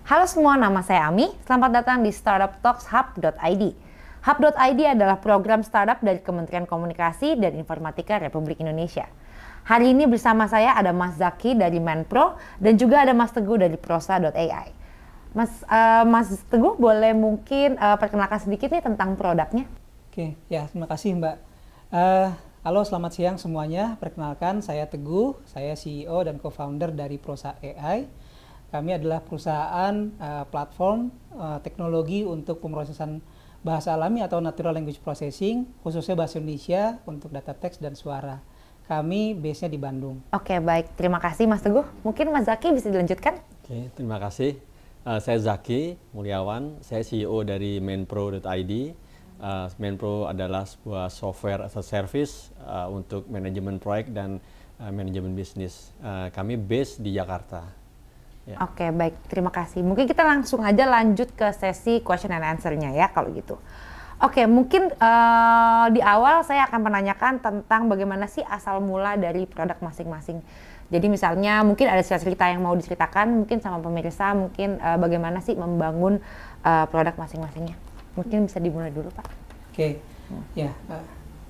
Halo semua, nama saya Ami. Selamat datang di Startup Talks Hub.id. Hub.id adalah program startup dari Kementerian Komunikasi dan Informatika Republik Indonesia. Hari ini bersama saya ada Mas Zaki dari Menpro dan juga ada Mas Teguh dari Prosa.ai. Mas Teguh boleh mungkin perkenalkan sedikit nih tentang produknya? Oke, ya terima kasih Mbak. Halo, selamat siang semuanya. Perkenalkan, saya Teguh, saya CEO dan co-founder dari Prosa.ai. Kami adalah perusahaan platform teknologi untuk pemrosesan bahasa alami atau natural language processing, khususnya bahasa Indonesia untuk data teks dan suara. Kami base-nya di Bandung. Oke, baik. Terima kasih Mas Teguh. Mungkin Mas Zaki bisa dilanjutkan? Oke, terima kasih. Saya Zaki Mulyawan, saya CEO dari Menpro.id. Menpro adalah sebuah software as a service untuk manajemen proyek dan manajemen bisnis. Kami base di Jakarta. Ya. Oke, baik. Terima kasih. Mungkin kita langsung aja lanjut ke sesi question and answer-nya ya, kalau gitu. Oke, mungkin di awal saya akan menanyakan tentang bagaimana sih asal mula dari produk masing-masing. Jadi misalnya mungkin ada cerita yang mau diceritakan mungkin sama pemirsa, mungkin bagaimana sih membangun produk masing-masingnya. Mungkin bisa dimulai dulu, Pak. Oke, ya.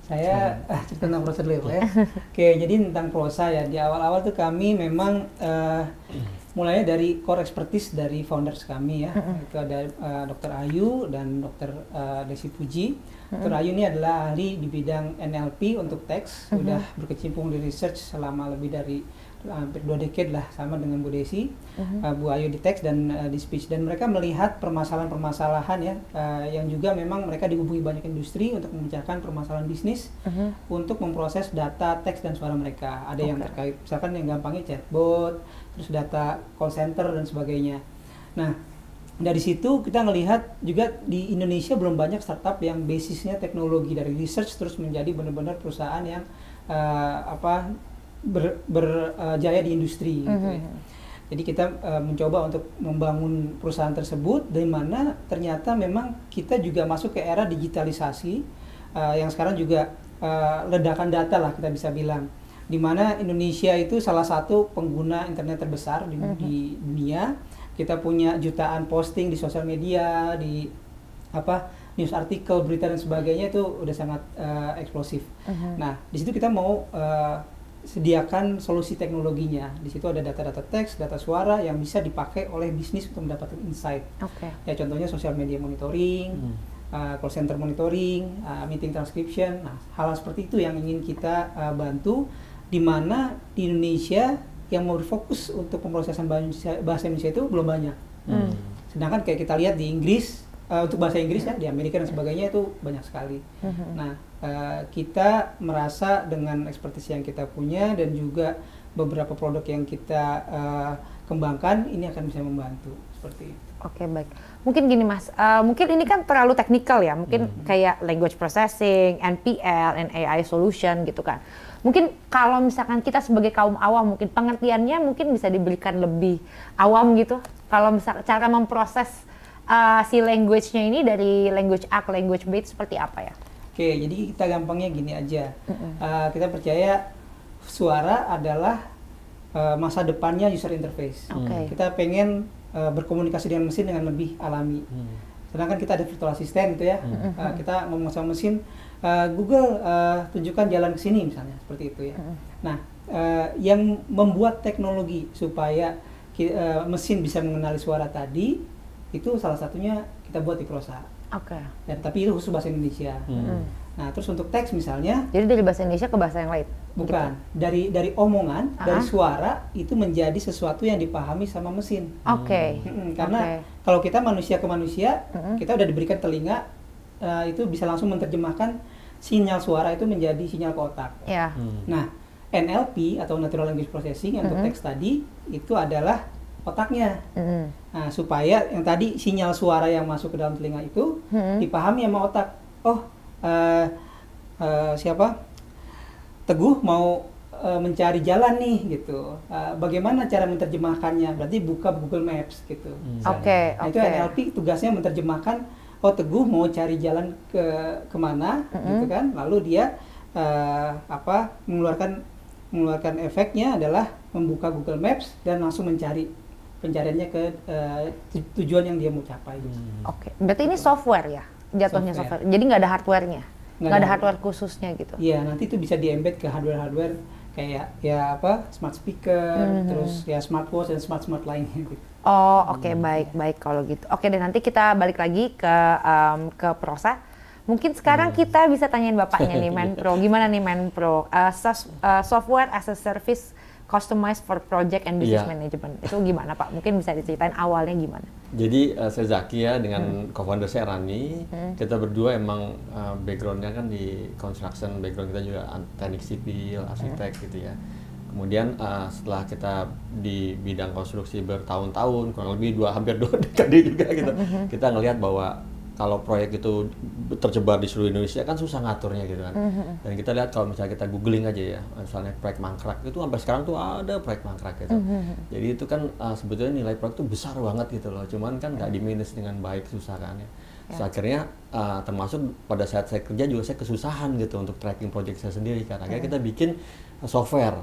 Saya cerita tentang Prosa dulu ya. Oke, jadi tentang Prosa ya, di awal-awal tuh kami memang mulainya dari core expertise dari founders kami ya. Itu ada Dr. Ayu dan Dr. Desi Puji. Dr. Ayu ini adalah ahli di bidang NLP untuk teks, sudah berkecimpung di research selama lebih dari hampir 2 dekade lah, sama dengan Bu Desi. Bu Ayu di teks dan di speech, dan mereka melihat permasalahan-permasalahan ya, yang juga memang mereka dihubungi banyak industri untuk memecahkan permasalahan bisnis untuk memproses data teks dan suara mereka. Ada yang terkait misalkan yang gampangnya chatbot, terus data call center dan sebagainya. Nah, dari situ kita ngelihat juga di Indonesia belum banyak startup yang basisnya teknologi, dari research terus menjadi benar-benar perusahaan yang berjaya di industri gitu ya. Jadi kita mencoba untuk membangun perusahaan tersebut, di mana ternyata memang kita juga masuk ke era digitalisasi yang sekarang juga ledakan data lah kita bisa bilang, di mana Indonesia itu salah satu pengguna internet terbesar di dunia. Kita punya jutaan posting di sosial media, di news artikel, berita dan sebagainya, itu udah sangat eksplosif. Nah, di situ kita mau sediakan solusi teknologinya. Di situ ada data-data teks, data suara yang bisa dipakai oleh bisnis untuk mendapatkan insight. Ya, contohnya social media monitoring, call center monitoring, meeting transcription. Nah, hal seperti itu yang ingin kita bantu, di mana di Indonesia yang mau berfokus untuk pemrosesan bahasa Indonesia itu belum banyak. Sedangkan kayak kita lihat di Inggris, untuk bahasa Inggris ya, di Amerika dan sebagainya itu banyak sekali. Nah, kita merasa dengan ekspertise yang kita punya dan juga beberapa produk yang kita kembangkan, ini akan bisa membantu seperti itu. Oke, baik. Mungkin gini Mas, mungkin ini kan terlalu teknikal ya, mungkin kayak language processing, NPL, and AI solution gitu kan. Mungkin kalau misalkan kita sebagai kaum awam, mungkin pengertiannya mungkin bisa diberikan lebih awam gitu. Kalau misalkan cara memproses si language-nya ini dari language A ke language B itu seperti apa ya? Oke, jadi kita gampangnya gini aja. Kita percaya suara adalah masa depannya user interface. Kita pengen berkomunikasi dengan mesin dengan lebih alami. Sedangkan kita ada virtual assistant gitu ya. Kita ngomong sama mesin, Google tunjukkan jalan ke sini misalnya, seperti itu ya. Nah, yang membuat teknologi supaya mesin bisa mengenali suara tadi, itu salah satunya kita buat di Prosa. Dan tapi itu khusus bahasa Indonesia. Nah, terus untuk teks misalnya, jadi dari bahasa Indonesia ke bahasa yang lain? Bukan, gitu? dari omongan, dari suara itu menjadi sesuatu yang dipahami sama mesin. Karena kalau kita manusia ke manusia, kita udah diberikan telinga, itu bisa langsung menerjemahkan sinyal suara itu menjadi sinyal ke otak. Nah, NLP atau Natural Language Processing untuk teks tadi itu adalah otaknya. Nah, supaya yang tadi sinyal suara yang masuk ke dalam telinga itu dipahami sama otak. Teguh mau mencari jalan nih gitu. Bagaimana cara menerjemahkannya? Berarti buka Google Maps gitu. Nah, itu NLP tugasnya menerjemahkan, Teguh mau cari jalan kemana gitu kan. Lalu dia mengeluarkan efeknya adalah membuka Google Maps dan langsung mencari pencariannya ke tujuan yang dia mau capai. Oke, berarti ini software ya, jatuhnya software. Jadi nggak ada hardware-nya, nggak ada hardware khususnya gitu. Iya, nanti itu bisa di-embed ke hardware kayak ya apa, smart speaker, terus ya smartwatch dan smart lainnya gitu. Oh, oke, baik kalau gitu. Oke, dan nanti kita balik lagi ke Prosa. Mungkin sekarang kita bisa tanyain bapaknya nih, Menpro. Gimana nih Menpro? Software as a service customized for project and business management. Itu gimana Pak? Mungkin bisa diceritain awalnya gimana? Jadi saya Zaki ya, dengan co-founder saya Rani. Kita berdua emang backgroundnya kan di construction, background kita juga teknik sipil, arsitek gitu ya. Kemudian setelah kita di bidang konstruksi bertahun-tahun, kurang lebih hampir 2 dekade juga gitu, kita ngelihat bahwa kalau proyek itu tersebar di seluruh Indonesia kan susah ngaturnya gitu kan. Dan kita lihat kalau misalnya kita googling aja ya, misalnya proyek mangkrak itu sampai sekarang tuh ada proyek mangkrak gitu. Jadi itu kan sebetulnya nilai proyek itu besar banget gitu loh, cuman kan nggak di-manage dengan baik, susah kan ya. So, akhirnya termasuk pada saat saya kerja juga saya kesusahan gitu untuk tracking proyek saya sendiri kan. Akhirnya kita bikin software.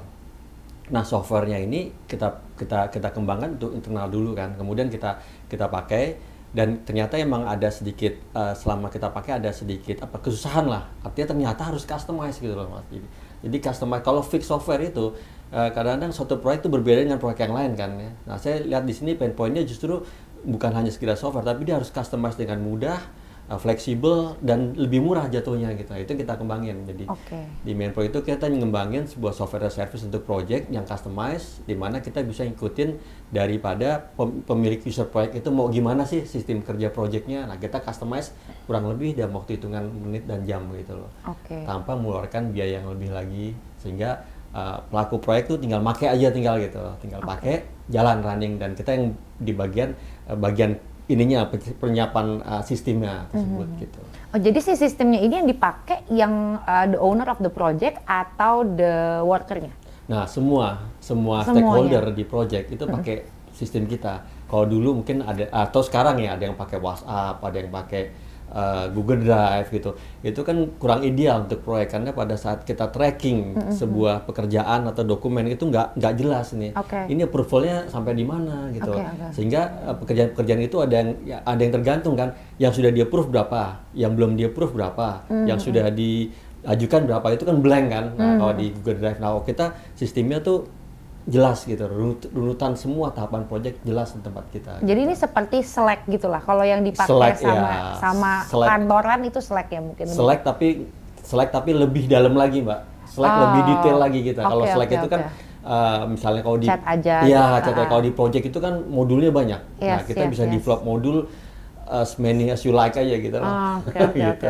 Nah, softwarenya ini kita kembangkan untuk internal dulu kan. Kemudian kita pakai. Dan ternyata emang ada sedikit selama kita pakai ada sedikit kesusahan lah. Artinya ternyata harus customize gitu loh Mas. Jadi customize kalau fix software itu kadang-kadang suatu proyek itu berbeda dengan proyek yang lain kan ya. Nah, saya lihat di sini pain point-nya justru bukan hanya sekedar software, tapi dia harus customize dengan mudah, fleksibel dan lebih murah jatuhnya gitu. Itu kita kembangin. Jadi di Menpro itu kita ngembangin sebuah software service untuk project yang customize, di mana kita bisa ngikutin daripada pemilik user project itu mau gimana sih sistem kerja projectnya. Nah, kita customize kurang lebih dalam waktu hitungan menit dan jam gitu loh. Tanpa mengeluarkan biaya yang lebih lagi, sehingga pelaku proyek tuh tinggal pakai aja tinggal pakai jalan running, dan kita yang di bagian ininya penyiapan sistemnya tersebut gitu. Oh, jadi si sistemnya ini yang dipakai yang the owner of the project atau the workernya? Nah, semua stakeholder di project itu pakai sistem kita. Kalau dulu mungkin ada, atau sekarang ya ada yang pakai WhatsApp, ada yang pakai Google Drive gitu. Itu kan kurang ideal untuk proyek, karena pada saat kita tracking sebuah pekerjaan atau dokumen itu nggak jelas nih. Ini approval-nya sampai di mana gitu. Sehingga pekerjaan-pekerjaan itu ada yang tergantung kan, yang sudah di-approve berapa, yang belum di-approve berapa, yang sudah diajukan berapa, itu kan blank kan. Nah, kalau di Google Drive, nah kita sistemnya tuh jelas gitu, runutan semua tahapan proyek jelas di tempat kita. Jadi ini seperti Slack gitulah. Kalau yang dipakai Slack, sama kantoran itu Slack ya mungkin. Slack tapi lebih dalam lagi Mbak. Slack lebih detail lagi kita. Kalau Slack itu kan misalnya kalau di chat aja. Iya, chat kalau di project itu kan modulnya banyak. Nah, kita bisa develop modul as many as you like aja gitu. Gitu.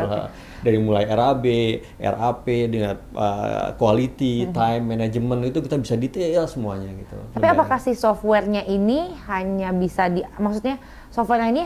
Dari mulai RAB, RAP dengan quality, time management itu kita bisa detail semuanya gitu. Tapi apakah si softwarenya ini hanya bisa maksudnya softwarenya ini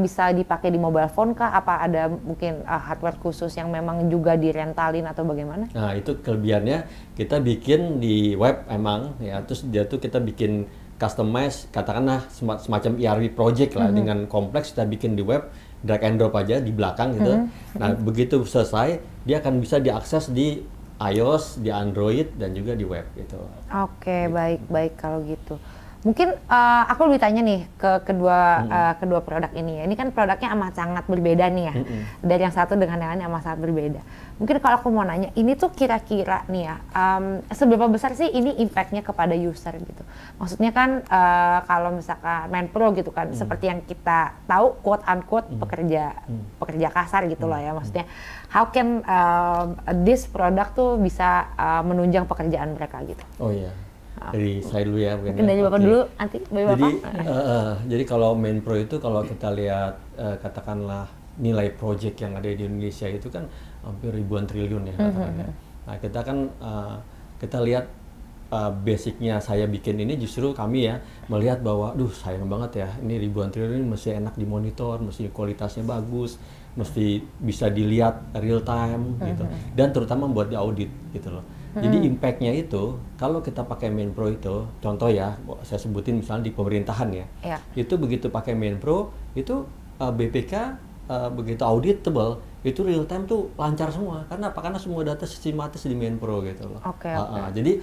bisa dipakai di mobile phone kah? Apa ada mungkin hardware khusus yang memang juga direntalin atau bagaimana? Nah, itu kelebihannya kita bikin di web emang ya, terus dia tuh kita bikin customize, katakanlah semacam ERP project lah, dengan kompleks kita bikin di web, drag and drop aja di belakang gitu. Nah, begitu selesai dia akan bisa diakses di iOS, di Android, dan juga di web gitu. Baik kalau gitu. Mungkin aku lebih tanya nih ke kedua produk ini ya. Ini kan produknya amat sangat berbeda nih ya. Dari yang satu dengan yang lain amat sangat berbeda. Mungkin kalau aku mau nanya, ini tuh kira-kira nih ya, seberapa besar sih ini impact-nya kepada user gitu? Maksudnya kan kalau misalkan Menpro gitu kan, seperti yang kita tahu quote unquote pekerja kasar gitu loh ya. Maksudnya how can this product tuh bisa menunjang pekerjaan mereka gitu? Oh iya. Dari saya dulu ya mungkin dari Bapak dulu, nanti Bapak. Jadi kalau Menpro itu kalau kita lihat katakanlah nilai project yang ada di Indonesia itu kan hampir ribuan triliun ya katakannya. Nah, kita kan kita lihat basicnya saya bikin ini justru kami ya melihat bahwa sayang banget ya, ini ribuan triliun ini mesti enak dimonitor, mesti kualitasnya bagus, mesti bisa dilihat real time gitu, dan terutama buat di audit gitu loh. Jadi impact-nya itu kalau kita pakai Menpro itu, contoh ya, saya sebutin misalnya di pemerintahan ya, itu begitu pakai Menpro itu BPK begitu auditable, itu real time tuh lancar semua. Karena apa? Karena semua data sistematis di MainPro gitu loh. Jadi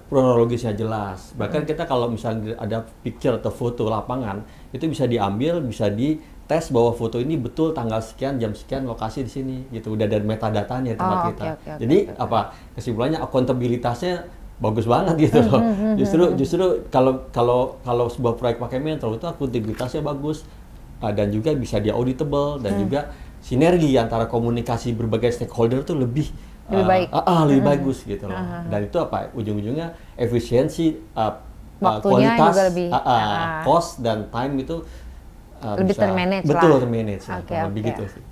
kronologisnya jelas. Bahkan kita kalau misalnya ada picture atau foto lapangan, itu bisa diambil, bisa dites bahwa foto ini betul tanggal sekian, jam sekian, lokasi di sini gitu. Udah ada metadatanya tempat kita. Jadi apa? Kesimpulannya akuntabilitasnya bagus banget gitu loh. Justru kalau sebuah proyek pakai MainPro itu akuntabilitasnya bagus. Dan juga bisa di-auditable dan juga sinergi antara komunikasi berbagai stakeholder itu lebih baik. Lebih bagus gitu loh. Dan itu apa? Ujung-ujungnya efisiensi, waktunya kualitas, juga lebih cost dan time itu lebih termanage lah. Betul, termanage. Lebih gitu sih.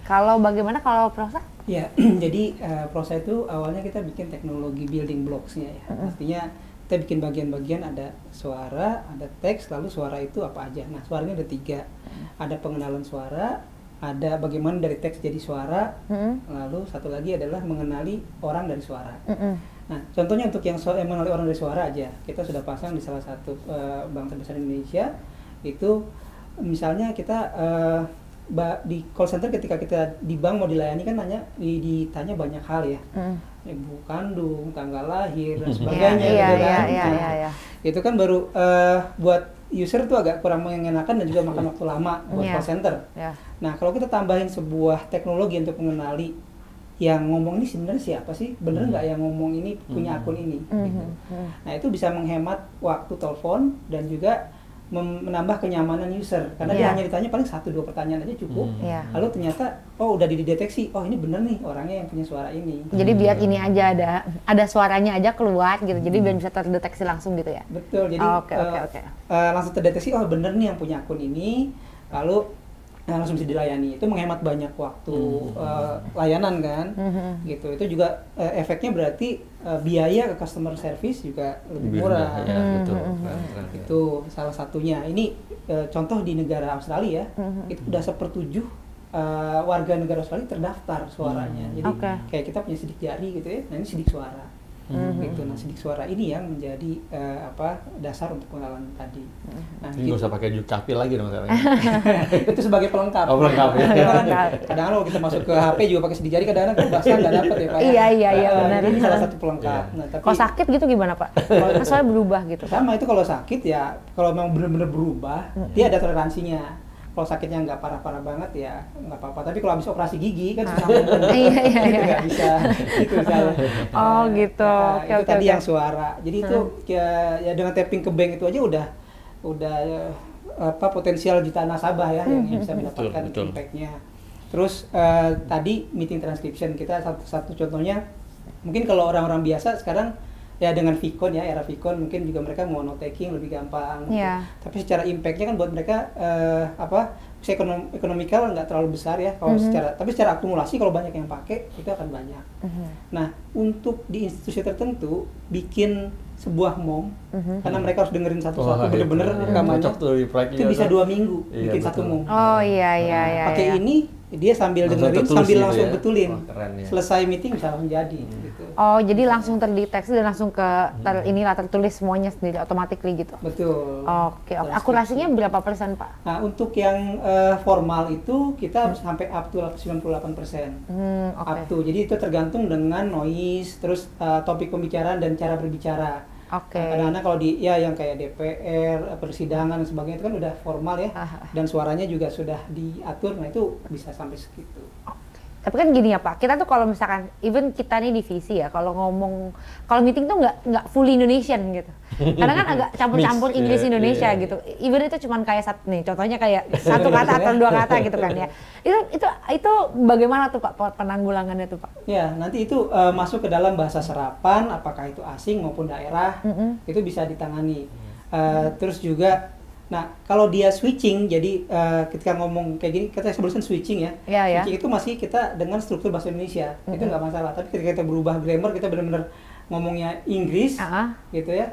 Kalau bagaimana kalau Prosa? Ya, jadi Prosa itu awalnya kita bikin teknologi building blocks-nya ya. Artinya kita bikin bagian-bagian, ada suara, ada teks, lalu suara itu apa aja. Nah, suaranya ada 3. Ada pengenalan suara, ada bagaimana dari teks jadi suara, lalu satu lagi adalah mengenali orang dari suara. Nah, contohnya untuk yang mengenali orang dari suara aja, kita sudah pasang di salah satu bank terbesar Indonesia. Itu misalnya kita di call center ketika kita di bank mau dilayani kan ditanya banyak hal ya. Ibu kandung, tanggal lahir dan sebagainya itu kan baru buat user tuh agak kurang mengenakan dan juga makan waktu lama buat call center. Nah, kalau kita tambahin sebuah teknologi untuk mengenali yang ngomong ini sebenarnya siapa sih, bener nggak yang ngomong ini punya akun ini gitu. Nah, itu bisa menghemat waktu telepon dan juga menambah kenyamanan user karena dia hanya ditanya paling 1-2 pertanyaan aja cukup. Lalu ternyata udah dideteksi, ini bener nih orangnya yang punya suara ini. Jadi biar ini aja ada suaranya aja keluar gitu. Jadi biar bisa terdeteksi langsung gitu ya. Betul. Jadi langsung terdeteksi bener nih yang punya akun ini. Lalu langsung bisa dilayani. Itu menghemat banyak waktu layanan kan. Gitu. Itu juga efeknya berarti biaya ke customer service juga lebih murah. Betul. Itu salah satunya. Ini contoh di negara Australia itu udah 1/7 warga negara Australia terdaftar suaranya. Jadi kayak kita punya sidik jari gitu ya. Nah, ini sidik suara. Gitu. Nah, sidik suara ini yang menjadi dasar untuk pengenalan tadi. Nah, nggak usah pakai Dukcapil lagi dong sekarang. Itu sebagai pelengkap. Pelengkap ya. Kadang-kadang kalau kita masuk ke HP juga pakai sidik jari, kadang-kadang bahasa nggak dapat ya Pak. Iya benar. Ini salah satu pelengkap. Nah, tapi kalau sakit gitu gimana Pak? Kalau soalnya berubah gitu. Sama itu kalau sakit ya, kalau memang benar-benar berubah, dia ada toleransinya. Kalau sakitnya nggak parah-parah banget ya nggak apa-apa. Tapi kalau habis operasi gigi kan susah ngomong. Itu nggak bisa. Itu misalnya. Gitu. Itu tadi yang suara. Jadi itu ya dengan tapping ke bank itu aja udah potensial jutaan nasabah ya yang bisa mendapatkan impact-nya. Terus tadi meeting transcription kita satu contohnya, mungkin kalau orang-orang biasa sekarang ya dengan Vicon ya, era Vicon mungkin juga mereka mau note taking lebih gampang gitu. Tapi secara impact-nya kan buat mereka bisa ekonomikal nggak terlalu besar ya kalau secara akumulasi kalau banyak yang pakai itu akan banyak. Nah, untuk di institusi tertentu bikin sebuah MOM karena mereka harus dengerin satu-satu bener-bener rekamannya itu bisa 2 minggu bikin satu MOM. Pakai ini dia sambil dengerin sambil langsung betulin. Selesai meeting bisa langsung jadi gitu. Jadi langsung terdeteksi dan langsung tertulis semuanya sendiri automatically gitu. Betul. Akurasinya berapa persen Pak? Nah, untuk yang formal itu kita sampai up to 98%. Up to. Jadi itu tergantung dengan noise, terus topik pembicaraan dan cara berbicara. Kadang-kadang kalau yang kayak DPR, persidangan dan sebagainya itu kan udah formal ya, dan suaranya juga sudah diatur, nah itu bisa sampai segitu. Tapi kan gini ya Pak, kita tuh kalau misalkan even kita nih divisi ya, kalau meeting tuh nggak fully Indonesian gitu. Kadang kan agak campur-campur Inggris Indonesia gitu. Even itu cuman kayak contohnya kayak satu kata atau 2 kata gitu kan ya. Itu bagaimana tuh Pak penanggulangannya tuh Pak? Ya, nanti itu masuk ke dalam bahasa serapan, apakah itu asing maupun daerah, itu bisa ditangani. Terus juga nah, kalau dia switching, jadi ketika ngomong kayak gini, kita sebutkan switching ya. Switching itu masih kita dengan struktur bahasa Indonesia, itu nggak masalah. Tapi ketika kita berubah grammar, kita benar-benar ngomongnya Inggris, gitu ya,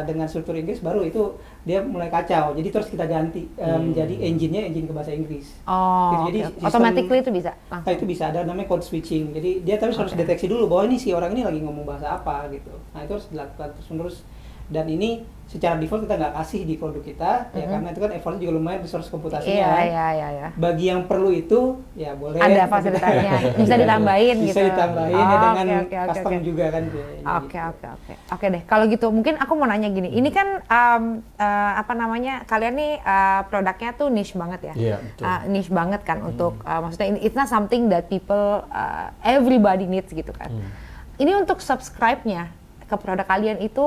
dengan struktur Inggris, baru itu dia mulai kacau. Jadi terus kita ganti menjadi engine ke bahasa Inggris. Gitu. Jadi automatically itu bisa? Nah, itu bisa, ada namanya code switching. Jadi dia harus deteksi dulu bahwa ini si orang ini lagi ngomong bahasa apa gitu. Nah, itu harus dilakukan terus-menerus. Dan ini secara default kita nggak kasih di produk kita, ya karena itu kan effortnya juga lumayan, resource komputasinya. Iya. Bagi yang perlu itu, ya boleh. Ada fasilitasnya, bisa ditambahin gitu. Bisa ditambahin ya dengan custom oke. juga kan. Oke deh. Kalau gitu mungkin aku mau nanya gini, ini kan apa namanya, kalian nih produknya tuh niche banget ya. Iya, betul. Niche banget kan untuk maksudnya it's not something that people everybody needs gitu kan. Ini untuk subscribe-nya ke produk kalian itu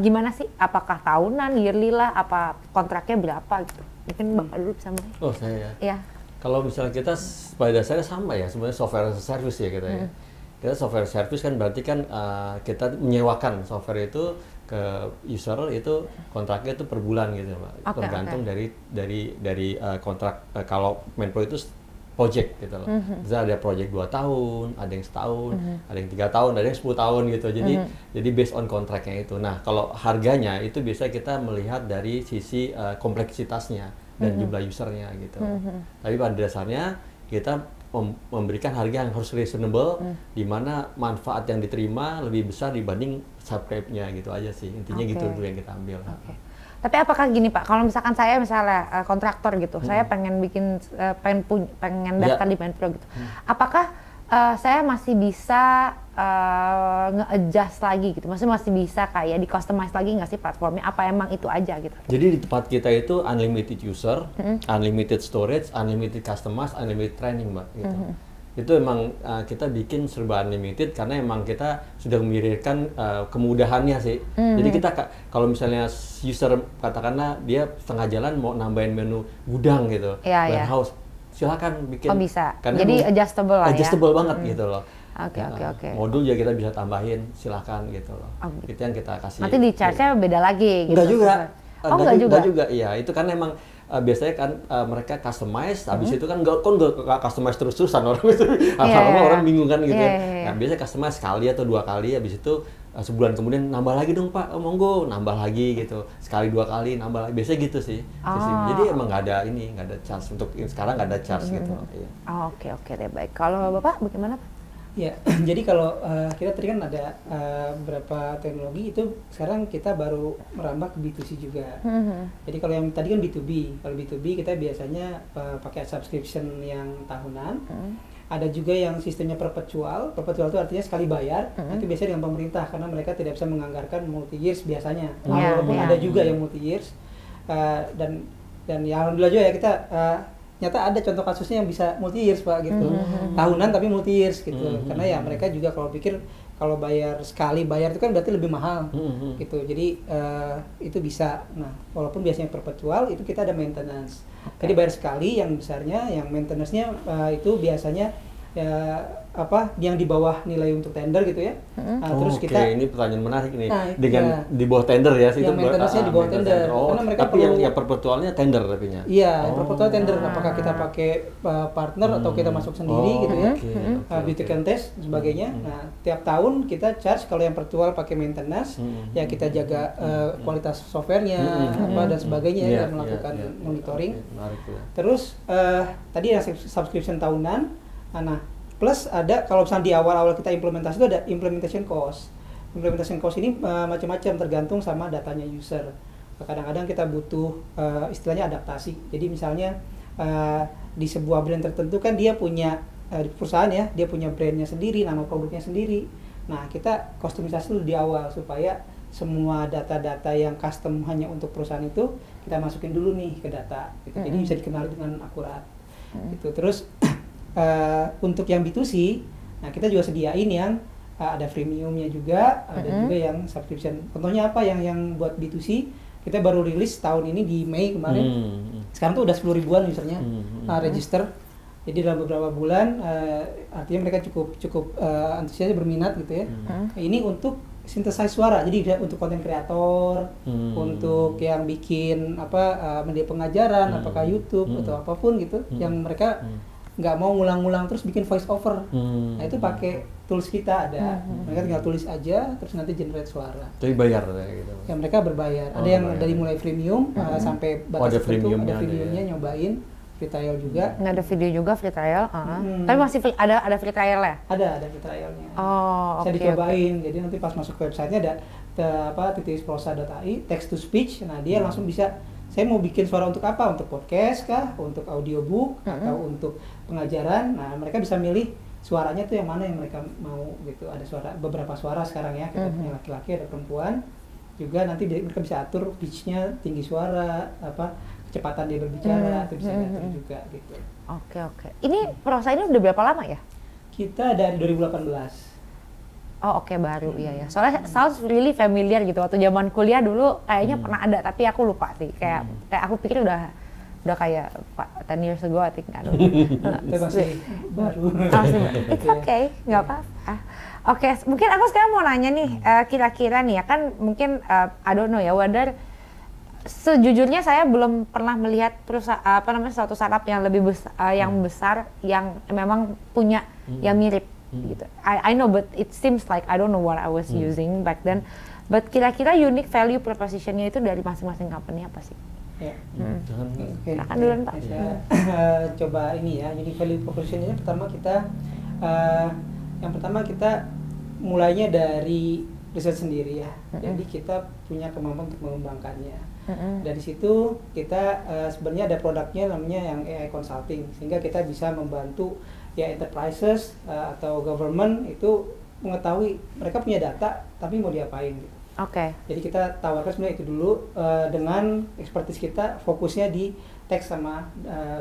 gimana sih? Apakah tahunan, yearly lah, apa kontraknya berapa gitu? Mungkin Bapak dulu bisa mulai. Oh, saya ya. Iya. Kalau misalnya kita pada dasarnya sama ya, sebenarnya software as a service ya kita ya. Kita software service kan berarti kan kita menyewakan software itu ke user, itu kontraknya itu per bulan gitu, Pak. Tergantung dari kontrak. Kalau Menpro itu project gitu loh. Bisa ada project 2 tahun, ada yang setahun, ada yang 3 tahun, ada yang 10 tahun gitu. Jadi based on kontraknya itu. Nah, kalau harganya itu biasa kita melihat dari sisi kompleksitasnya dan jumlah usernya gitu. Tapi pada dasarnya kita memberikan harga yang harus reasonable, di mana manfaat yang diterima lebih besar dibanding subscribe-nya gitu aja sih. Intinya gitu dulu yang kita ambil. Tapi apakah gini Pak, kalau misalkan saya misalnya kontraktor gitu, saya pengen bikin pengen daftar di Menpro gitu, apakah saya masih bisa nge-adjust lagi gitu, maksudnya masih bisa kayak di customize lagi nggak sih platformnya? Apa emang itu aja gitu? Jadi di tempat kita itu unlimited user, unlimited storage, unlimited customize, unlimited training, Mbak. Gitu. Itu emang kita bikin serba unlimited karena emang kita sudah memikirkan kemudahannya sih. Jadi kita kalau misalnya user katakanlah dia setengah jalan mau nambahin menu gudang gitu, warehouse, silakan bikin. Oh bisa. Karena jadi adjustable lah ya. Adjustable banget gitu loh. Oke. Modul juga kita bisa tambahin, silakan gitu loh. Itu yang kita kasih. Nanti di charge-nya beda lagi gitu. Enggak juga. Enggak juga. Iya, itu kan emang biasanya kan mereka customize, habis itu kan nggak customize terus-terusan orang itu, orang bingung kan gitu. Nah, biasanya customize sekali atau 2 kali, habis itu sebulan kemudian nambah lagi dong Pak, monggo nambah lagi gitu, sekali 2 kali nambah lagi, biasanya gitu sih. Jadi emang nggak ada charge untuk sekarang, nggak ada charge gitu. Oke deh, baik. Kalau Bapak bagaimana Pak? Ya, jadi kalau kita tadi kan ada beberapa teknologi itu sekarang kita baru merambah ke B2C juga. Jadi kalau yang tadi kan B2B, kalau B2B kita biasanya pakai subscription yang tahunan. Ada juga yang sistemnya perpetual. Perpetual itu artinya sekali bayar. Itu biasanya dengan pemerintah karena mereka tidak bisa menganggarkan multi years biasanya. Walaupun ada juga yang multi years. Dan ya alhamdulillah juga ya kita nyata ada contoh kasusnya yang bisa multi years Pak gitu, tahunan tapi multi years gitu, karena ya mereka juga kalau pikir kalau bayar sekali bayar itu kan berarti lebih mahal gitu, jadi itu bisa. Nah walaupun biasanya perpetual itu kita ada maintenance, jadi bayar sekali yang besarnya, yang maintenance-nya itu biasanya yang di bawah nilai untuk tender gitu ya. Terus kita ini pertanyaan menarik nih. Dengan di bawah tender ya, itu maintenance-nya di bawah tender. Karena mereka tapi yang perpetualnya tender tapinya. Iya, perpetual tender. Apakah kita pakai partner atau kita masuk sendiri gitu ya. Beauty contest sebagainya. Nah, tiap tahun kita charge kalau yang perpetual pakai maintenance, ya kita jaga kualitas softwarenya dan sebagainya, kita melakukan monitoring. Terus tadi ada subscription tahunan. Nah, plus ada kalau misalnya di awal-awal kita implementasi itu ada implementation cost. Implementation cost ini macam-macam tergantung sama datanya user. Kadang-kadang kita butuh istilahnya adaptasi. Jadi misalnya di sebuah brand tertentu kan dia punya perusahaan ya, dia punya brandnya sendiri, nama produknya sendiri. Nah, kita kustomisasi dulu di awal supaya semua data-data yang custom hanya untuk perusahaan itu kita masukin dulu nih ke data. Gitu. Jadi bisa dikenali dengan akurat. Gitu. Terus untuk yang B2C, nah kita juga sediain yang ada freemiumnya juga, ada juga yang subscription. Contohnya apa yang buat B2C, kita baru rilis tahun ini di Mei kemarin. Sekarang tuh udah 10 ribuan usernya register. Jadi dalam beberapa bulan, artinya mereka cukup antusias berminat gitu ya. Ini untuk synthesize suara, jadi untuk konten kreator, untuk yang bikin media pengajaran, apakah YouTube atau apapun gitu, yang mereka nggak mau ngulang-ngulang terus bikin voice over. Nah itu pakai tools kita ada, mereka tinggal tulis aja terus nanti generate suara. Jadi bayar gitu. Ya mereka berbayar. Ada yang dari mulai freemium sampai batas tertentu, ada freemiumnya nyobain. free trial juga. Nggak ada video juga free trial, Mm-hmm. tapi masih ada free trial ya? Ada free trialnya. Oh, Saya oke, dicobain, jadi nanti pas masuk ke websitenya ada titisprosa.ai, text to speech. Nah dia langsung bisa, saya mau bikin suara untuk apa? Untuk podcast kah? Untuk audiobook atau untuk pengajaran? Nah mereka bisa milih suaranya tuh yang mana yang mereka mau gitu. Ada beberapa suara sekarang ya, kita punya laki-laki, ada perempuan. Juga nanti mereka bisa atur pitch-nya, tinggi suara, kecepatan dia berbicara, itu bisa diatur juga gitu. Oke. Ini Prosa ini udah berapa lama ya? Kita dari 2018. Oh oke, baru ya. Soalnya sounds really familiar gitu. Waktu zaman kuliah dulu kayaknya pernah ada, tapi aku lupa sih. Kayak aku pikir udah kayak 10 years ago, I think. Itu masih baru. It's okay, nggak apa-apa. Oke, mungkin aku sekarang mau nanya nih, kira-kira nih ya kan mungkin I don't know ya, whether sejujurnya saya belum pernah melihat perusahaan suatu startup yang lebih besar, yang memang punya yang mirip gitu. I know, but it seems like I don't know what I was using back then. But kira-kira unique value proposition-nya itu dari masing-masing company apa sih? Ya. Oke. Silakan duluan Pak. Saya coba ini ya, unique value proposition-nya pertama kita mulainya dari riset sendiri ya. Jadi kita punya kemampuan untuk mengembangkannya. Dari situ kita sebenarnya ada produknya namanya yang AI consulting, sehingga kita bisa membantu ya enterprises atau government itu mengetahui mereka punya data tapi mau diapain gitu. Oke. Jadi kita tawarkan sebenarnya itu dulu dengan expertise kita, fokusnya di teks sama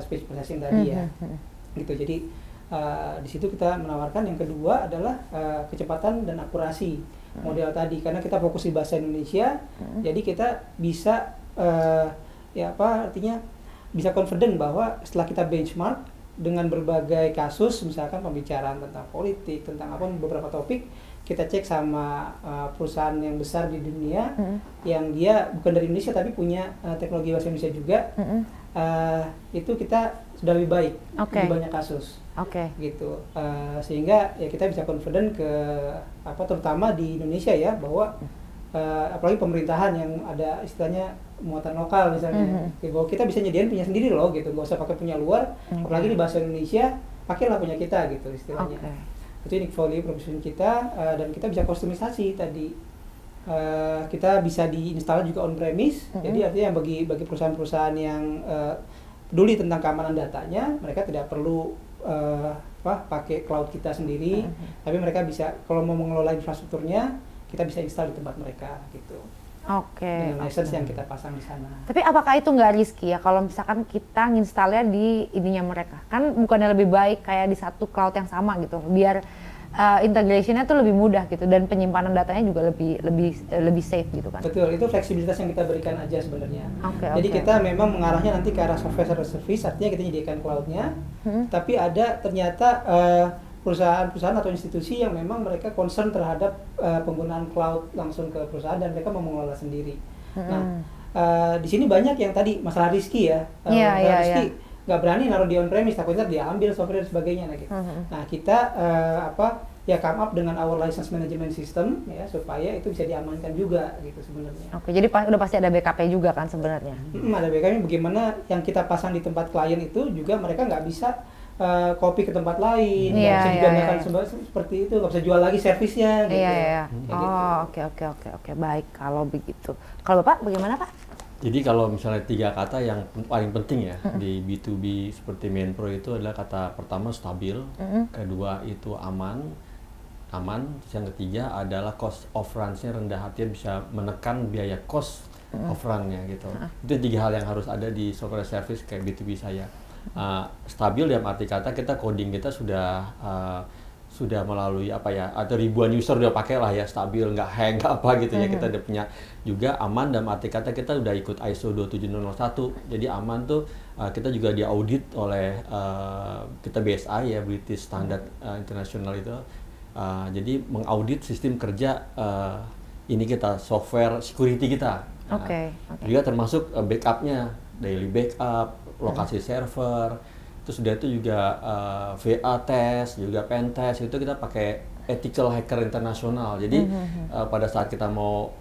speech processing tadi ya. Gitu. Jadi di situ kita menawarkan yang kedua adalah kecepatan dan akurasi model tadi, karena kita fokus di bahasa Indonesia. Jadi kita bisa artinya bisa confident bahwa setelah kita benchmark dengan berbagai kasus, misalkan pembicaraan tentang politik, tentang beberapa topik, kita cek sama perusahaan yang besar di dunia yang dia bukan dari Indonesia tapi punya teknologi bahasa Indonesia juga, itu kita sudah lebih baik di banyak kasus. Gitu. Sehingga ya kita bisa confident terutama di Indonesia ya, bahwa apalagi pemerintahan yang ada istilahnya muatan lokal misalnya, bahwa kita bisa nyediain punya sendiri loh gitu, nggak usah pakai punya luar, apalagi di bahasa Indonesia, pakailah punya kita gitu istilahnya. Itu unique value proposition kita, dan kita bisa kustomisasi tadi. Kita bisa diinstal juga on premise, jadi artinya bagi perusahaan-perusahaan yang peduli tentang keamanan datanya, mereka tidak perlu pakai cloud kita sendiri, tapi mereka bisa, kalau mau mengelola infrastrukturnya, kita bisa install di tempat mereka gitu. Dengan license yang kita pasang di sana. Tapi apakah itu nggak risky ya kalau misalkan kita nginstalnya di ininya mereka? Kan bukannya lebih baik kayak di satu cloud yang sama gitu, biar integrationnya tuh lebih mudah gitu, dan penyimpanan datanya juga lebih safe gitu kan? Betul, itu fleksibilitas yang kita berikan aja sebenarnya. Jadi kita memang mengarahnya nanti ke arah software as a service, artinya kita menyediakan cloudnya, tapi ada ternyata perusahaan-perusahaan atau institusi yang memang mereka concern terhadap penggunaan cloud langsung ke perusahaan dan mereka mau mengelola sendiri. Nah, di sini banyak yang tadi masalah risky ya, risky nggak berani naruh di on premise, takutnya dia ambil software dan sebagainya gitu. Nah kita come up dengan our license management system ya, supaya itu bisa diamankan juga gitu sebenarnya. Jadi udah pasti ada backup-nya juga kan sebenarnya? Ada backup-nya, bagaimana yang kita pasang di tempat klien itu juga mereka nggak bisa copy ke tempat lain, nggak bisa digandakan seperti itu, nggak bisa jual lagi servisnya gitu. Oke, baik kalau begitu. Kalau Bapak bagaimana Pak? Jadi kalau misalnya 3 kata yang paling penting ya di B2B seperti Menpro itu adalah kata pertama stabil, kedua itu aman, yang ketiga adalah cost of runs-nya rendah, artinya bisa menekan biaya cost of run-nya gitu. Itu 3 hal yang harus ada di software service kayak B2B saya. Stabil dalam arti kata kita coding kita sudah melalui ada ribuan user udah pakai lah ya, stabil, nggak hang, nggak apa gitu ya. Kita udah punya juga aman dalam arti kata kita udah ikut ISO 27001, jadi aman tuh kita juga diaudit oleh kita BSI ya, British Standard International itu, jadi mengaudit sistem kerja ini kita, software security kita. Juga termasuk backupnya, daily backup, lokasi server. Terus sudah itu juga VA test, juga pen test, itu kita pakai ethical hacker internasional. Jadi pada saat kita mau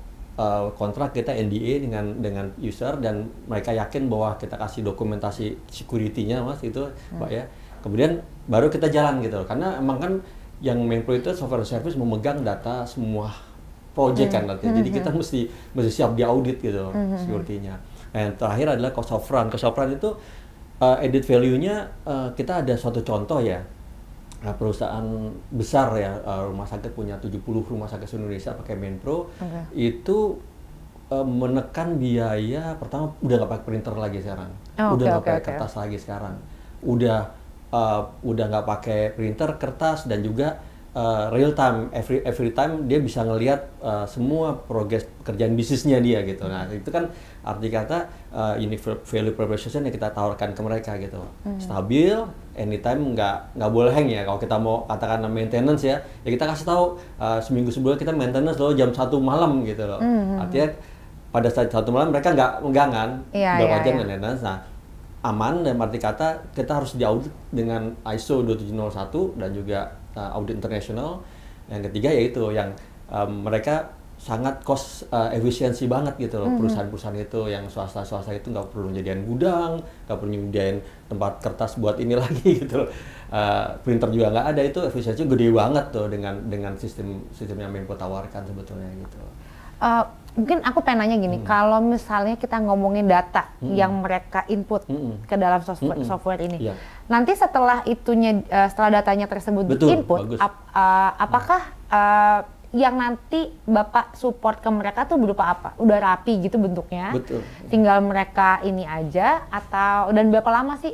kontrak kita NDA dengan user dan mereka yakin bahwa kita kasih dokumentasi security-nya Mas itu Mbak ya. Kemudian baru kita jalan gitu. Karena emang kan yang MainPro itu software service memegang data semua project kan nanti. Jadi kita mesti siap di audit gitu security-nya. Dan terakhir adalah cost of run. Cost of run itu added value-nya kita ada suatu contoh ya. Perusahaan besar ya, rumah sakit punya 70 rumah sakit Indonesia pakai MainPro, itu menekan biaya pertama udah nggak pakai printer lagi sekarang, udah nggak pakai kertas lagi sekarang, udah nggak pakai printer, kertas dan juga real time, every time dia bisa ngelihat semua progres pekerjaan bisnisnya dia gitu. Nah itu kan arti kata unique value proposition yang kita tawarkan ke mereka gitu, stabil, anytime nggak boleh hang ya. Kalau kita mau katakan maintenance ya kita kasih tahu seminggu sebelum kita maintenance loh jam 1 malam gitu loh. Artinya pada saat 1 malam mereka nggak menggangan berapa jam maintenance. Nah aman dan arti kata kita harus diaudit dengan ISO 2701 dan juga audit internasional. Yang ketiga yaitu yang mereka sangat cost efisiensi banget gitu loh. Perusahaan-perusahaan itu yang swasta itu nggak perlu nyediain gudang, nggak perlu nyediain tempat kertas buat ini lagi gitu loh. Printer juga nggak ada, itu efisiensi gede banget tuh dengan sistem yang MainPro tawarkan sebetulnya gitu. Mungkin aku pengen nanya gini, kalau misalnya kita ngomongin data yang mereka input ke dalam software ini, nanti setelah setelah datanya tersebut diinput, apakah yang nanti Bapak support ke mereka tuh berupa apa? Udah rapi gitu bentuknya? Betul. Tinggal mereka ini aja dan berapa lama sih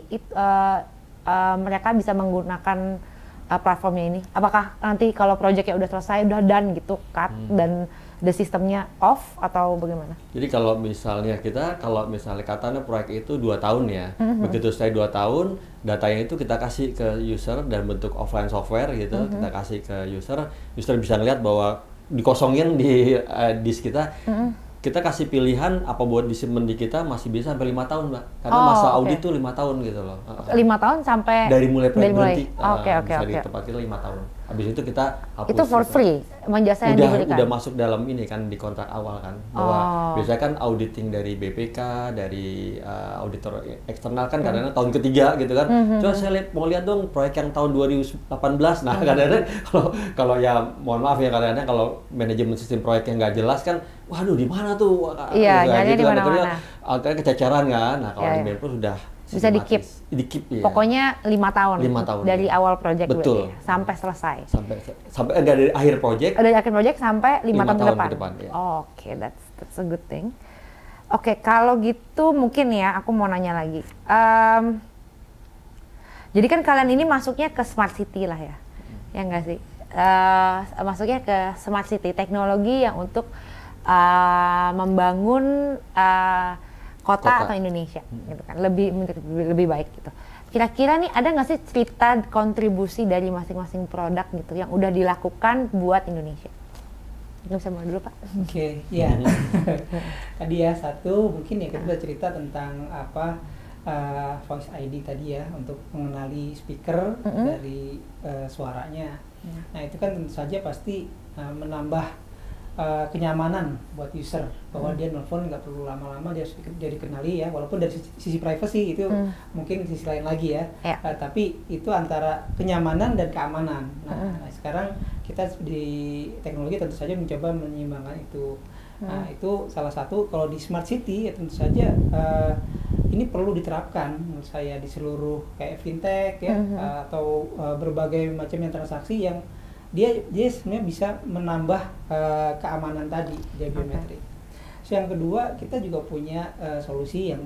mereka bisa menggunakan platformnya ini? Apakah nanti kalau proyeknya udah selesai, udah done gitu, cut dan the sistemnya off atau bagaimana? Jadi kalau misalnya katanya proyek itu 2 tahun ya, begitu selesai 2 tahun, datanya itu kita kasih ke user dan bentuk offline software gitu, kita kasih ke user bisa ngeliat bahwa dikosongin di disk kita, kita kasih pilihan apa buat disimpan di kita masih bisa sampai 5 tahun Mbak, karena masa audit tuh 5 tahun gitu loh. 5 tahun sampai dari mulai berhenti, bisa di tempat kita 5 tahun. Habis itu kita hapus. Itu for free, jasa yang diberikan? Udah masuk dalam ini kan di kontrak awal kan, bahwa biasanya kan auditing dari BPK, dari auditor eksternal kan kadang-kadang tahun ketiga gitu kan. Coba saya mau lihat dong proyek yang tahun 2018. Nah kadang-kadang kalau ya mohon maaf ya kadang-kadang kalau manajemen sistem proyek yang nggak jelas kan, waduh di mana tuh? Iya, nyari di mana-mana. Akhirnya kececeran kan. Nah kalau di MainPro sudah bisa di-keep ya. Pokoknya 5 tahun. 5 tahun dari awal proyek betul. Sampai selesai. Sampai dari akhir proyek. Dari akhir proyek sampai 5 tahun ke depan. Ya. Oke, that's a good thing. Oke, kalau gitu mungkin ya aku mau nanya lagi. Jadi kan kalian ini masuknya ke smart city lah ya. Ya enggak sih? Masuknya ke smart city, teknologi yang untuk membangun kota atau Indonesia gitu kan, lebih baik gitu. Kira-kira nih ada nggak sih cerita kontribusi dari masing-masing produk gitu yang udah dilakukan buat Indonesia? Mungkin bisa mulai dulu Pak. Oke, ya. Tadi ya satu mungkin ya kita cerita tentang voice ID tadi ya, untuk mengenali speaker dari suaranya. Nah itu kan tentu saja pasti menambah kenyamanan buat user, bahwa dia nelfon nggak perlu lama-lama dia dikenali ya, walaupun dari sisi privacy itu mungkin sisi lain lagi ya. Tapi itu antara kenyamanan dan keamanan. Nah sekarang kita di teknologi tentu saja mencoba menyeimbangkan itu. Nah itu salah satu. Kalau di smart city ya tentu saja ini perlu diterapkan menurut saya di seluruh kayak fintech ya, atau berbagai macam yang transaksi yang dia sebenarnya bisa menambah keamanan tadi dari biometrik. Yang kedua, kita juga punya solusi yang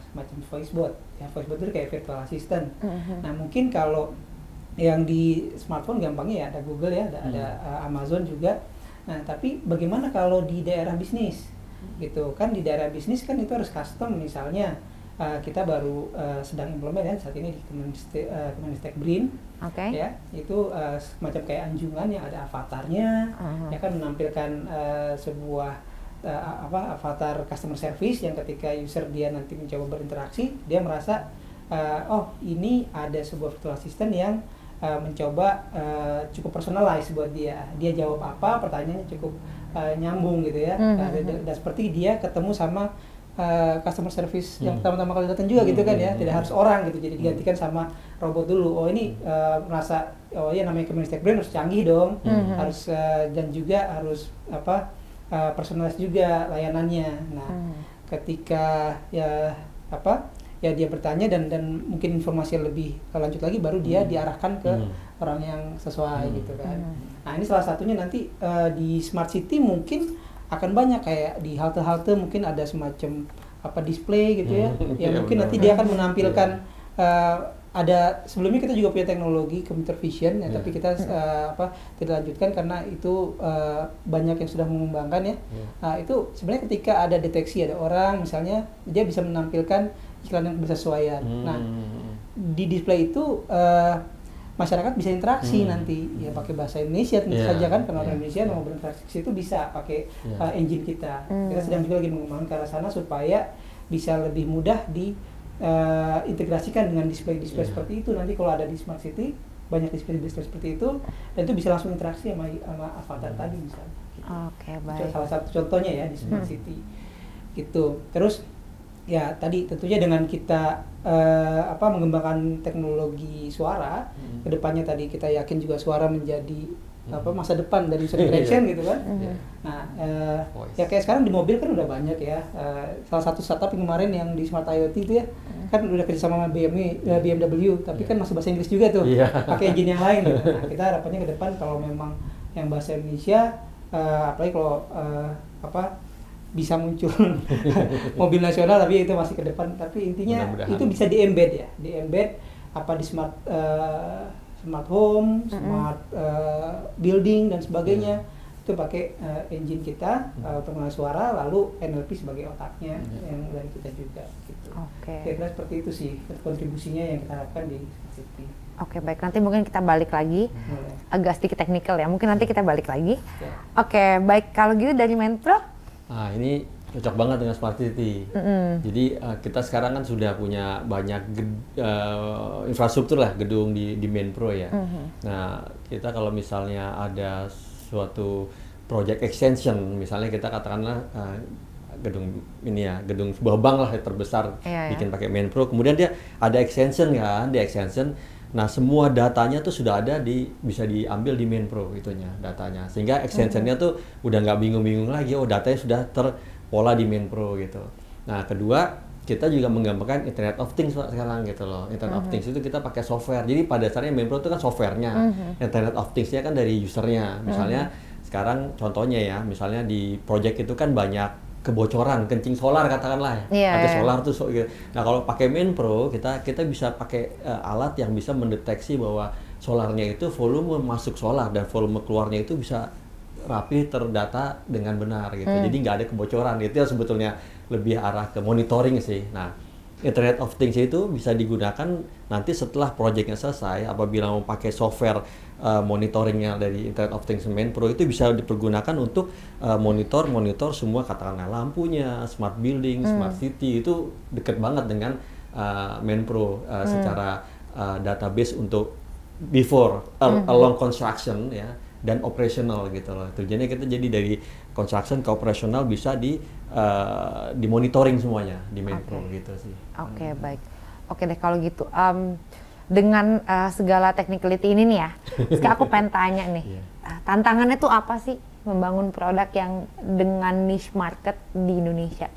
semacam voicebot. Ya, voicebot itu kayak virtual assistant. Nah, mungkin kalau yang di smartphone gampangnya ya ada Google ya, ada Amazon juga. Nah, tapi bagaimana kalau di daerah bisnis? Gitu kan, di daerah bisnis kan itu harus custom. Misalnya kita baru sedang implement ya saat ini di Kemenristek BRIN. Ya, itu semacam kayak anjungan yang ada avatarnya, ya kan, menampilkan sebuah avatar customer service yang ketika user dia nanti mencoba berinteraksi, dia merasa oh ini ada sebuah virtual assistant yang mencoba cukup personalize buat dia. Dia jawab apa, pertanyaannya cukup nyambung gitu ya. Dan seperti dia ketemu sama customer service yang pertama-tama kali datang juga gitu kan ya, tidak harus orang gitu, jadi digantikan sama robot dulu. Oh ini merasa, oh ya namanya Kemenristek Brand harus canggih dong, harus dan juga harus personalis juga layanannya. Nah ketika ya dia bertanya dan mungkin informasi lebih lanjut lagi, baru dia diarahkan ke orang yang sesuai gitu kan. Nah ini salah satunya nanti di Smart City mungkin akan banyak, kayak di halte-halte mungkin ada semacam display gitu ya. Mungkin nanti dia akan menampilkan ada, sebelumnya kita juga punya teknologi computer vision ya, tapi kita tidak lanjutkan karena itu banyak yang sudah mengembangkan ya. Itu sebenarnya ketika ada deteksi ada orang misalnya, dia bisa menampilkan iklan yang bersesuaian. Nah di display itu masyarakat bisa interaksi nanti ya pakai bahasa Indonesia tentu saja kan, karena orang Indonesia mau berinteraksi itu bisa pakai engine kita. Kita sedang juga lagi mengembangkan ke arah sana supaya bisa lebih mudah integrasikan dengan display-display seperti itu. Nanti kalau ada di Smart City banyak display-display seperti itu, dan itu bisa langsung interaksi sama avatar tadi misalnya. Gitu. Oke, baik. Salah satu contohnya ya di Smart City gitu. Terus ya tadi tentunya dengan kita mengembangkan teknologi suara, kedepannya tadi kita yakin juga suara menjadi masa depan dari user interaction gitu kan. Nah ya kayak sekarang di mobil kan udah banyak ya, salah satu startup yang kemarin yang di Smart IoT itu ya kan udah kerja sama BMW, tapi kan masih bahasa Inggris juga tuh, pakai engine yang lain gitu. Nah kita harapannya ke depan kalau memang yang bahasa Indonesia, apalagi kalau bisa muncul mobil nasional, tapi itu masih ke depan. Tapi intinya itu bisa di-embed ya, di smart home, smart building dan sebagainya. Itu pakai engine kita untuk mengenal suara, lalu NLP sebagai otaknya yang dari kita juga gitu. Kira-kira seperti itu sih kontribusinya yang kita harapkan di Smart City. Oke, baik. Nanti mungkin kita balik lagi, agak sedikit teknikal ya. Mungkin nanti kita balik lagi. Oke, baik. Kalau gitu dari Menpro. Nah ini cocok banget dengan Smart City. Jadi kita sekarang kan sudah punya banyak infrastruktur lah, gedung di Menpro ya. Nah kita kalau misalnya ada suatu project extension, misalnya kita katakanlah gedung ini ya, gedung sebuah bank lah yang terbesar, bikin pakai Menpro. Kemudian dia ada extension kan, di extension. Nah semua datanya tuh sudah ada bisa diambil di Menpro itunya datanya, sehingga extensionnya tuh udah nggak bingung-bingung lagi, datanya sudah terpola di Menpro gitu. Nah kedua, kita juga menggambarkan Internet of Things sekarang gitu loh. Internet of Things itu kita pakai software, jadi pada dasarnya Menpro itu kan softwarenya, Internet of Things-nya kan dari usernya. Misalnya sekarang contohnya ya, misalnya di project itu kan banyak kebocoran kencing solar katakanlah ya, pakai solar tuh gitu. Nah kalau pakai Menpro kita bisa pakai alat yang bisa mendeteksi bahwa solarnya itu volume masuk solar dan volume keluarnya itu bisa rapi terdata dengan benar gitu. Jadi nggak ada kebocoran. Itu yang sebetulnya lebih arah ke monitoring sih. Nah Internet of Things itu bisa digunakan nanti setelah proyeknya selesai, apabila mau pakai software monitoringnya dari Internet of Things Menpro itu bisa dipergunakan untuk monitor semua katakanlah lampunya, smart building, smart city. Itu deket banget dengan Menpro secara database untuk before, along construction ya, dan operational gitu loh. Tujuannya kita jadi dari construction ke operational bisa dimonitoring semuanya di Menpro gitu sih. Oke, baik. Oke deh kalau gitu. Dengan segala technicality ini nih ya, sekarang aku pengen tanya nih, tantangannya tuh apa sih membangun produk yang dengan niche market di Indonesia?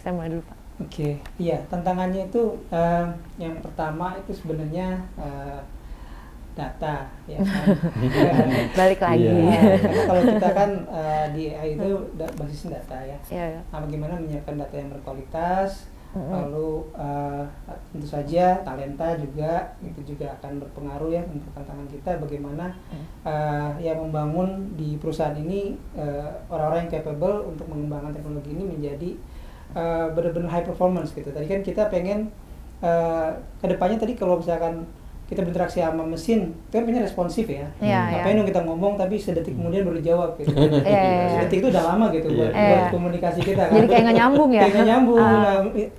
Saya mulai dulu Pak. Oke, iya tantangannya itu yang pertama itu sebenarnya data ya kan. Balik lagi. Karena kalau kita kan di AI itu basisnya data ya. Nah, bagaimana menyiapkan data yang berkualitas, lalu tentu saja talenta juga itu juga akan berpengaruh ya untuk tantangan kita, bagaimana ya membangun di perusahaan ini orang-orang yang capable untuk mengembangkan teknologi ini menjadi benar-benar high performance gitu. Tadi kan kita pengen kedepannya tadi kalau misalkan kita berinteraksi sama mesin, itu kan punya responsif ya. Ngapain dong kita ngomong tapi sedetik kemudian baru jawab gitu. Sedetik itu udah lama gitu buat komunikasi kita kan. Jadi kayak nggak nyambung ya? Kayak nggak nyambung,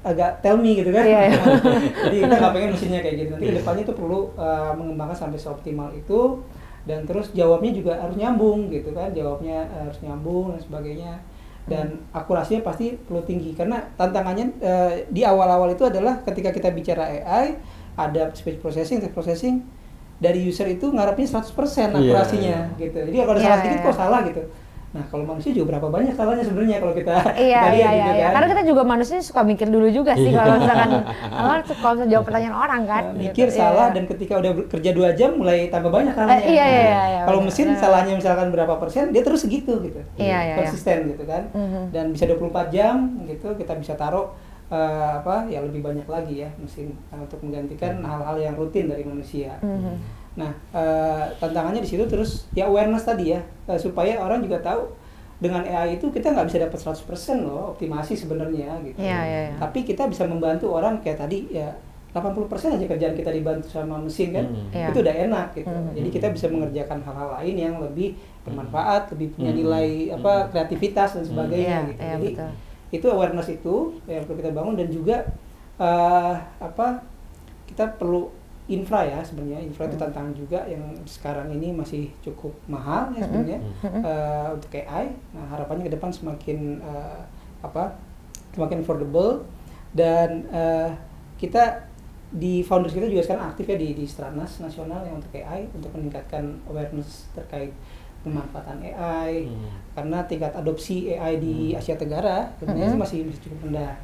agak tell me gitu kan. Jadi kita nggak pengen mesinnya kayak gitu. Nanti kedepannya itu perlu mengembangkan sampai seoptimal itu. dan terus jawabnya juga harus nyambung gitu kan, jawabnya harus nyambung dan sebagainya, dan akurasinya pasti perlu tinggi karena tantangannya di awal-awal itu adalah ketika kita bicara AI ada speech processing, text processing, dari user itu ngarepnya 100% akurasinya gitu. Jadi kalau ada salah sedikit kok salah gitu. Nah, kalau manusia juga berapa banyak salahnya sebenarnya kalau kita iya. kan. Karena kita juga manusia suka mikir dulu juga sih kalau misalkan kalau misalkan jawab pertanyaan orang kan. Mikir gitu. salah dan ketika udah kerja 2 jam mulai tambah banyak salahnya. Iya. Kalau mesin salahnya misalkan berapa persen, dia terus segitu gitu. Iya. Konsisten gitu kan. Dan bisa 24 jam gitu kita bisa taruh ya lebih banyak lagi ya mesin untuk menggantikan hal-hal yang rutin dari manusia. Nah, tantangannya di situ terus ya awareness tadi ya, supaya orang juga tahu dengan AI itu kita nggak bisa dapat 100% loh optimasi sebenarnya gitu. Iya. Tapi kita bisa membantu orang kayak tadi ya 80% aja kerjaan kita dibantu sama mesin kan, itu udah enak gitu. Jadi kita bisa mengerjakan hal-hal lain yang lebih bermanfaat, lebih punya nilai kreativitas dan sebagainya gitu. Jadi betul. Itu awareness itu yang perlu kita bangun dan juga kita perlu infra ya sebenarnya. Infra itu tantangan juga yang sekarang ini masih cukup mahal ya sebenarnya untuk AI. Nah, harapannya ke depan semakin semakin affordable dan kita di founders kita juga sekarang aktif ya di Stranas nasional yang untuk AI untuk meningkatkan awareness terkait pemanfaatan AI karena tingkat adopsi AI di Asia Tenggara sebenarnya masih cukup rendah,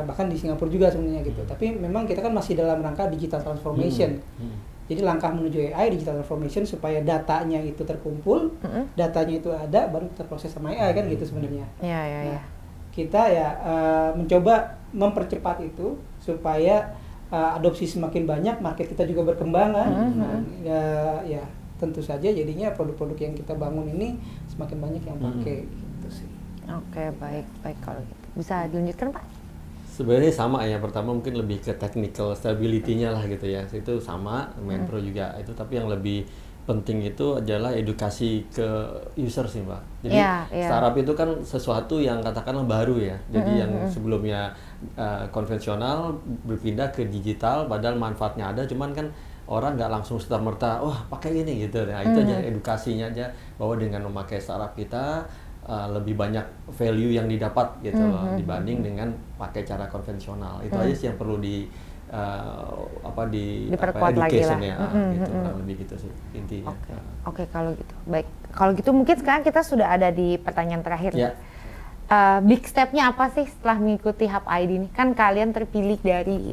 bahkan di Singapura juga sebenarnya gitu. Tapi memang kita kan masih dalam rangka digital transformation. Jadi langkah menuju AI digital transformation supaya datanya itu terkumpul, datanya itu ada baru terproses sama AI kan gitu sebenarnya. Nah, kita ya mencoba mempercepat itu supaya adopsi semakin banyak, market kita juga berkembang kan. Ya tentu saja jadinya produk-produk yang kita bangun ini semakin banyak yang pakai gitu sih. Oke, baik kalau gitu. Bisa dilanjutkan Pak? Sebenarnya sama ya, pertama mungkin lebih ke technical stability-nya lah gitu ya. Itu sama, Menpro juga itu, tapi yang lebih penting itu adalah edukasi ke user sih Mbak. Jadi startup itu kan sesuatu yang katakanlah baru ya. Jadi yang sebelumnya konvensional berpindah ke digital padahal manfaatnya ada, cuman kan orang nggak langsung serta-merta, wah pakai ini gitu. Nah itu aja edukasinya aja, bahwa dengan memakai startup kita lebih banyak value yang didapat gitu loh, dibanding dengan pakai cara konvensional. Itu aja sih yang perlu diperkuat lagi lah. Ya, gitu, kurang lebih gitu sih intinya. Oke, kalau gitu. Baik, kalau gitu mungkin sekarang kita sudah ada di pertanyaan terakhir. Big step-nya apa sih setelah mengikuti Hub ID ini? Kan kalian terpilih dari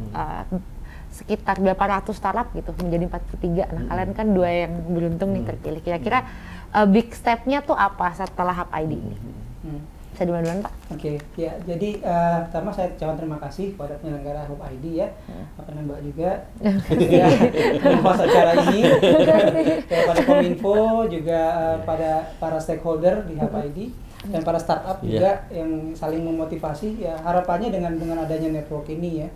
sekitar 800 startup gitu menjadi 43. Nah, kalian kan 2 yang beruntung nih terpilih. Kira-kira big step-nya tuh apa setelah Hub ID ini? Bisa dimana-mana Pak? Oke, ya jadi pertama saya ucapkan terima kasih kepada penyelenggara Hub ID ya, Mbak juga ya, menghost acara ini, kepada Kominfo juga pada para stakeholder di Hub ID dan para startup juga yang saling memotivasi. Ya harapannya dengan adanya network ini ya,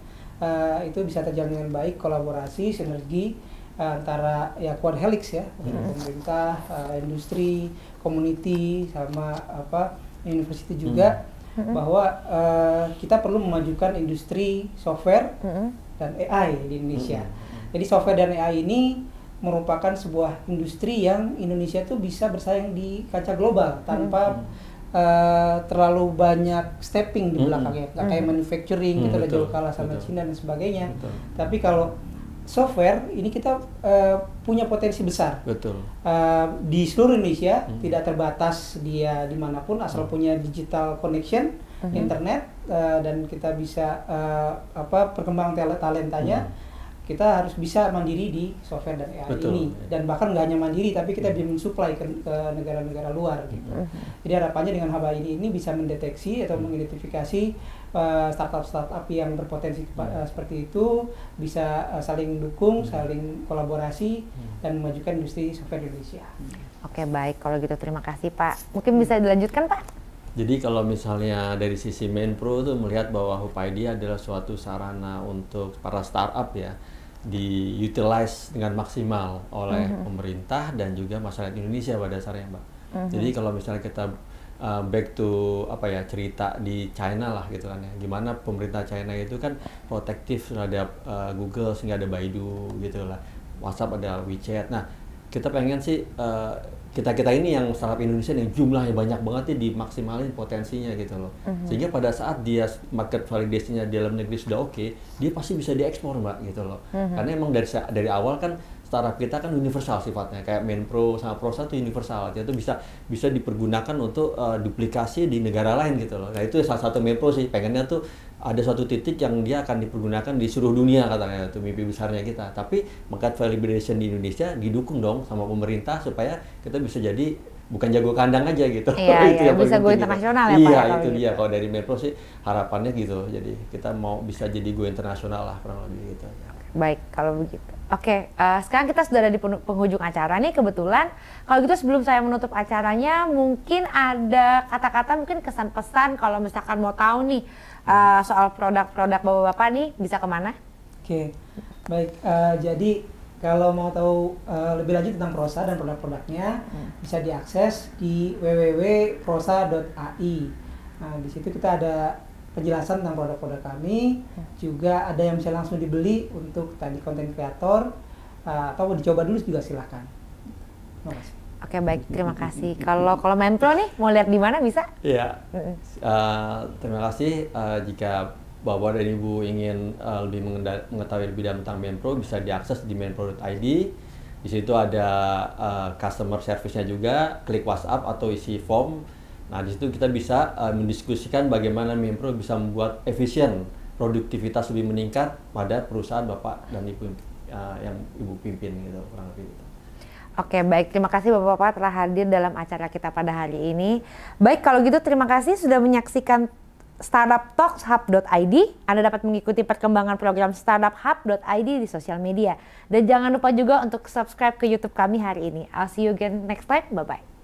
itu bisa terjalin dengan baik, kolaborasi, sinergi antara ya quad helix ya, pemerintah, industri, community, sama university juga, bahwa kita perlu memajukan industri software dan AI di Indonesia. Jadi software dan AI ini merupakan sebuah industri yang Indonesia tuh bisa bersaing di kancah global tanpa terlalu banyak stepping di belakangnya, nggak kayak manufacturing kita udah jauh kalah sama Cina dan sebagainya. Tapi kalau software ini kita punya potensi besar. Di seluruh Indonesia, tidak terbatas dia dimanapun asal punya digital connection, internet, dan kita bisa perkembangan talentanya. Kita harus bisa mandiri di software dan AI ini, dan bahkan nggak hanya mandiri tapi kita bisa mensuplai ke negara-negara luar gitu. Jadi harapannya dengan Hub ID ini bisa mendeteksi atau mengidentifikasi startup yang berpotensi seperti itu, bisa saling dukung, saling kolaborasi dan memajukan industri software di Indonesia. Oke, baik kalau gitu terima kasih Pak. Mungkin bisa dilanjutkan Pak? Jadi kalau misalnya dari sisi Menpro tuh melihat bahwa Hub ID adalah suatu sarana untuk para startup ya, di-utilize dengan maksimal oleh pemerintah dan juga masyarakat Indonesia pada dasarnya Mbak. Jadi kalau misalnya kita back to cerita di China lah gitu kan ya, gimana pemerintah China itu kan protektif terhadap Google sehingga ada Baidu gitu lah, WhatsApp ada WeChat. Nah kita pengen sih kita ini yang startup Indonesia yang jumlahnya banyak banget ya dimaksimalin potensinya gitu loh. Sehingga pada saat dia market validasinya di dalam negeri sudah oke, dia pasti bisa diekspor Mbak gitu loh. Karena emang dari awal kan startup kita kan universal sifatnya, kayak Menpro sama Prosa itu universal, itu bisa dipergunakan untuk duplikasi di negara lain gitu loh. Nah itu salah satu Menpro sih, pengennya tuh ada suatu titik yang dia akan dipergunakan di seluruh dunia katanya, itu mimpi besarnya kita. Tapi market validation di Indonesia didukung dong sama pemerintah supaya kita bisa jadi bukan jago kandang aja gitu. Iya, Itu iya, yang bisa paling go penting internasional gitu. ya Pak. Iya, Ya, itu gitu. dia. Kalau dari Menpro sih harapannya gitu. Jadi kita mau bisa jadi go internasional lah kurang lebih gitu. Baik, kalau begitu. Oke, sekarang kita sudah ada di penghujung acara nih kebetulan. Kalau gitu sebelum saya menutup acaranya, mungkin ada kata-kata mungkin kesan pesan kalau misalkan mau tahu nih soal produk-produk bapak-bapak nih bisa kemana? Oke, baik. Jadi kalau mau tahu lebih lanjut tentang Prosa dan produk-produknya, bisa diakses di www.prosa.ai. Nah, di situ kita ada penjelasan tentang produk-produk kami, juga ada yang bisa langsung dibeli untuk tadi konten kreator, atau dicoba dulu juga silahkan. Terima kasih. Oke, baik, terima kasih. Kalau Menpro nih mau lihat di mana bisa? Iya. Terima kasih. Jika Bapak dan Ibu ingin lebih mengetahui lebih dalam tentang Menpro, bisa diakses di menpro.id. Di situ ada customer service-nya juga, klik WhatsApp atau isi form. Nah, di situ kita bisa mendiskusikan bagaimana Menpro bisa membuat efisien, produktivitas lebih meningkat pada perusahaan Bapak dan Ibu yang Ibu pimpin gitu, kurang lebih gitu. Oke, baik. Terima kasih Bapak-Bapak telah hadir dalam acara kita pada hari ini. Baik, kalau gitu terima kasih sudah menyaksikan Startup Talks Hub.id. Anda dapat mengikuti perkembangan program Startup Hub.id di sosial media. Dan jangan lupa juga untuk subscribe ke YouTube kami hari ini. I'll see you again next time. Bye-bye.